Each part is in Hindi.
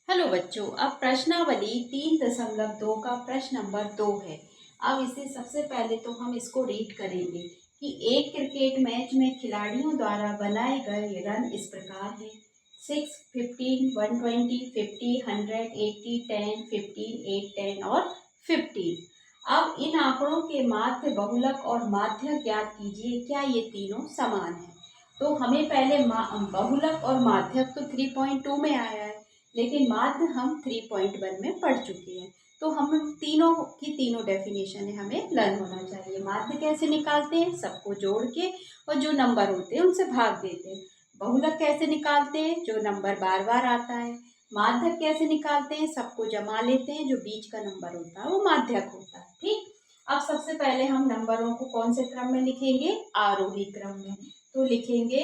हेलो बच्चों, अब प्रश्नावली 3.2 का प्रश्न नंबर 2 है। अब इसे सबसे पहले तो हम इसको रीड करेंगे कि एक क्रिकेट मैच में खिलाड़ियों द्वारा बनाए गए रन इस प्रकार है: 6, 15, 120, 50, 100, 80, 10, 15, 8, 10 और 15। अब इन आंकड़ों के माध्य, बहुलक और माध्यक ज्ञात कीजिए। क्या ये तीनों समान है? तो हमें पहले बहुलक और माध्यक तो 3.2 में आया है, लेकिन माध्य हम 3.1 में पढ़ चुके हैं। तो हम तीनों की तीनों डेफिनेशन है हमें लर्न होना चाहिए। माध्य कैसे निकालते हैं? सबको जोड़ के और जो नंबर होते हैं उनसे भाग देते हैं। बहुलक कैसे निकालते हैं? जो नंबर बार बार आता है। माध्यक कैसे निकालते हैं? सबको जमा लेते हैं, जो बीच का नंबर होता है वो माध्यक होता है। ठीक। अब सबसे पहले हम नंबरों को कौन से क्रम में लिखेंगे? आरोही क्रम में। तो लिखेंगे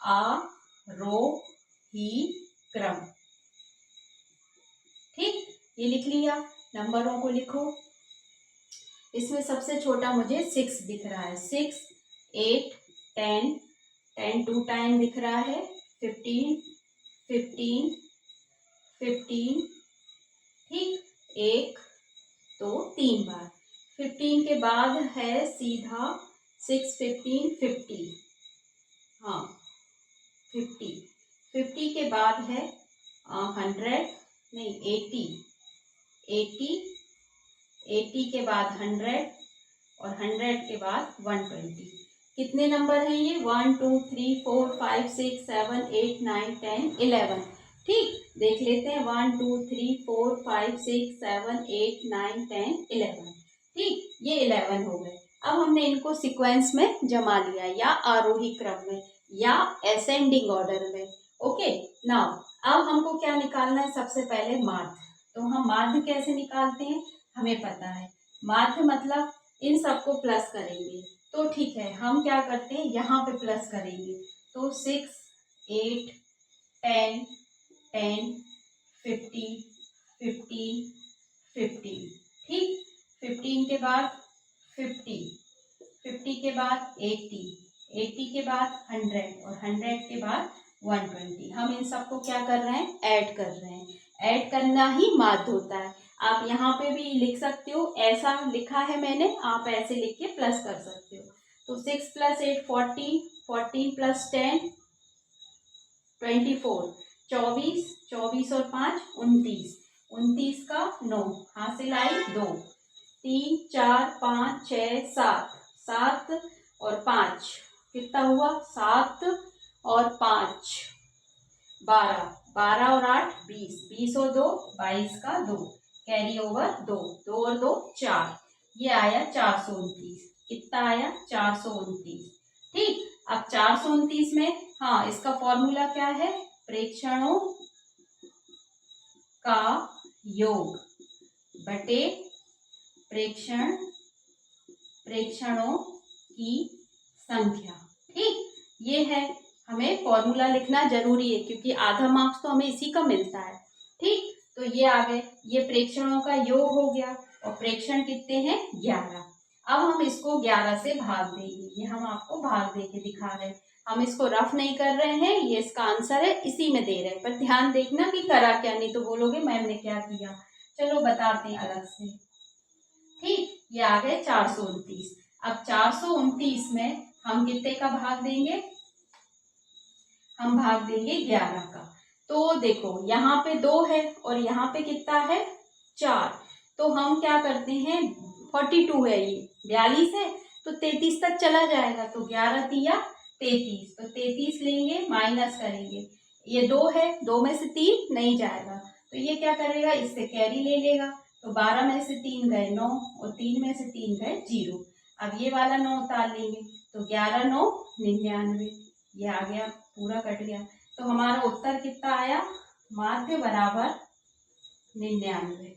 आरोही क्रम। ठीक, ये लिख लिया। नंबरों को लिखो। इसमें सबसे छोटा मुझे 6 दिख रहा है। 6, 8, 10, 10 2 टाइम दिख रहा है। 15, 15, 15। ठीक, 1 2 3 बार। 15 के बाद है सीधा 6, 15, 50। हाँ, 50। 50 के बाद है 100 नहीं 80। 80 80 के बाद 100 और 100 के बाद 120। कितने नंबर हैं ये? 1 2 3 4 5 6 7 8 9 10 11। ठीक, देख लेते हैं। 1 2 3 4 5 6 7 8 9 10 11। ठीक, ये 11 हो गए। अब हमने इनको सीक्वेंस में जमा लिया, या आरोही क्रम में या असेंडिंग ऑर्डर में। ओके, नाउ अब हमको क्या निकालना है? सबसे पहले माध्य। तो हम माध्य कैसे निकालते हैं? हमें पता है। माध्य मतलब इन सबको प्लस करेंगे। तो ठीक है, हम क्या करते हैं, यहाँ पे प्लस करेंगे। तो 6, 8, 10, 10, 50, 15, 15। ठीक, 15 के बाद 50, 50 के बाद 80, 80 के बाद 100 और 100 के बाद 120। हम इन सबको क्या कर रहे हैं? ऐड कर रहे हैं। ऐड करना ही माध्य होता है। आप यहाँ पे भी लिख सकते हो, ऐसा लिखा है मैंने, आप ऐसे लिख के प्लस कर सकते हो। तो 6 + 8 14, 14 + 10 24, 24, 24 और 5 29, 29 का 9, हासिल आई 2, 3 4 5 6 7, 7 और 5 कितना हुआ? 7 और 5 12, 12 और 8 20, 20 और 2 22 का 2, कैरी ओवर 2, 2 और 2 4। ये आया 429। कितना आया? 429। ठीक, अब 429 में, हाँ, इसका फॉर्मूला क्या है? प्रेक्षणों का योग बटे प्रेक्षणों की संख्या। ठीक, ये है। हमें फॉर्मूला लिखना जरूरी है क्योंकि आधा मार्क्स तो हमें इसी का मिलता है। ठीक, तो ये आ गए। ये प्रेक्षणों का योग हो गया और प्रेक्षण कितने हैं? 11। अब हम इसको 11 से भाग देंगे। ये हम आपको भाग दे के दिखा रहे हैं। हम इसको रफ नहीं कर रहे हैं, ये इसका आंसर है, इसी में दे रहे हैं। पर ध्यान देखना कि करा क्या, नहीं तो बोलोगे मैम ने क्या किया। चलो बताते हैं अलग से। ठीक, ये आ गए 429। अब 429 में हम कितने का भाग देंगे? हम भाग देंगे 11 का। तो देखो, यहाँ पे 2 है और यहाँ पे कितना है? 4। तो हम क्या करते हैं, 42 है, ये 42 है तो 33 तक चला जाएगा। तो 11 तिया 33, तो 33 लेंगे, माइनस करेंगे। ये 2 है, 2 में से 3 नहीं जाएगा, तो ये क्या करेगा? इससे कैरी ले लेगा। तो 12 में से 3 गए 9 और 3 में से 3 गए 0। अब ये वाला 9 उतार लेंगे, तो 11 9 99, ये आ गया, पूरा कट गया। तो हमारा उत्तर कितना आया? माध्य बराबर 99।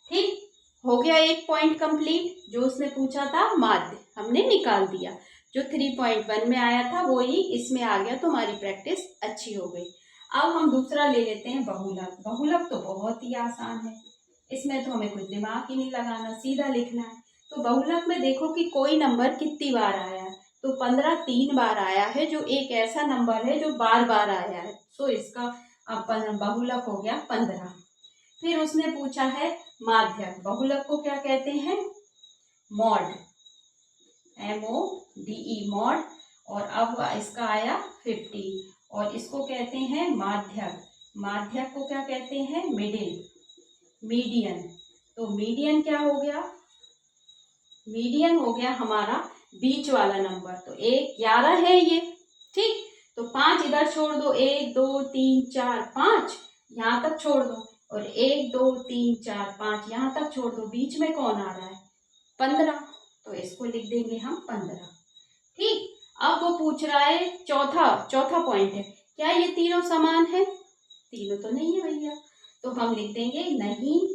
ठीक, हो गया एक पॉइंट कंप्लीट। जो उसने पूछा था माध्य हमने निकाल दिया। जो 3.1 में आया था वो ही इसमें आ गया, तो हमारी प्रैक्टिस अच्छी हो गई। अब हम दूसरा ले लेते हैं बहुलक। बहुलक तो बहुत ही आसान है, इसमें तो हमें कुछ दिमाग ही नहीं लगाना, सीधा लिखना है। तो बहुलक में देखो कि कोई नंबर कितनी बार आया है। तो 15 3 बार आया है, जो एक ऐसा नंबर है जो बार बार आया है। सो इसका अब बहुलक हो गया 15। फिर उसने पूछा है माध्यक, बहुलक को क्या कहते हैं? Mod, MODE mod. और अब इसका आया 15 और इसको कहते हैं माध्यक। माध्यक को क्या कहते हैं? Middle, median. तो मीडियन क्या हो गया? मीडियन हो गया हमारा बीच वाला नंबर। तो 1 11 है ये, ठीक। तो 5 इधर छोड़ दो, 1 2 3 4 5 यहाँ तक छोड़ दो, और 1 2 3 4 5 यहाँ तक छोड़ दो। बीच में कौन आ रहा है? 15। तो इसको लिख देंगे हम 15, ठीक। अब वो पूछ रहा है चौथा पॉइंट है, क्या ये तीनों समान है? तीनों तो नहीं है भैया, तो हम लिख देंगे नहीं,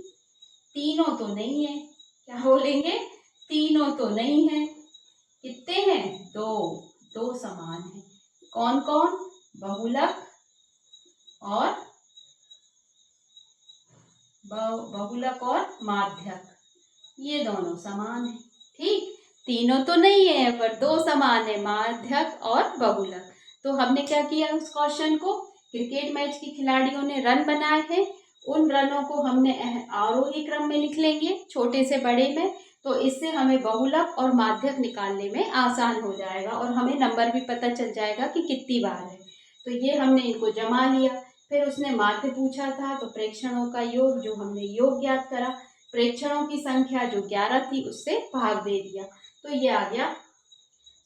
तीनों तो नहीं है। क्या बोलेंगे? तीनों तो नहीं है। कितने हैं? दो समान है। कौन कौन? बहुलक और माध्यक, ये दोनों समान है, ठीक। तीनों तो नहीं है पर दो समान है, माध्यक और बहुलक। तो हमने क्या किया उस क्वेश्चन को? क्रिकेट मैच के खिलाड़ियों ने रन बनाए हैं, उन रनों को हमने आरोही क्रम में लिख लेंगे, छोटे से बड़े में। तो इससे हमें बहुलक और माध्यक निकालने में आसान हो जाएगा और हमें नंबर भी पता चल जाएगा कि कितनी बार है। तो ये हमने इनको जमा लिया। फिर उसने माध्य पूछा था, तो प्रेक्षणों का योग, जो हमने योग ज्ञात करा, प्रेक्षणों की संख्या जो 11 थी उससे भाग दे दिया। तो ये आ गया,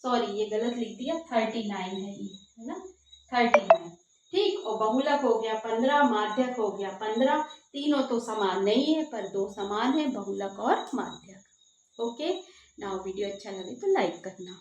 सॉरी ये गलत लिख दिया, 39 है ये, है ना, 39, ठीक। और बहुलक हो गया 15, माध्यक हो गया 15। तीनों तो समान नहीं है पर दो समान है, बहुलक और माध्यक। ओके, नाउ वीडियो अच्छा लगे तो लाइक करना।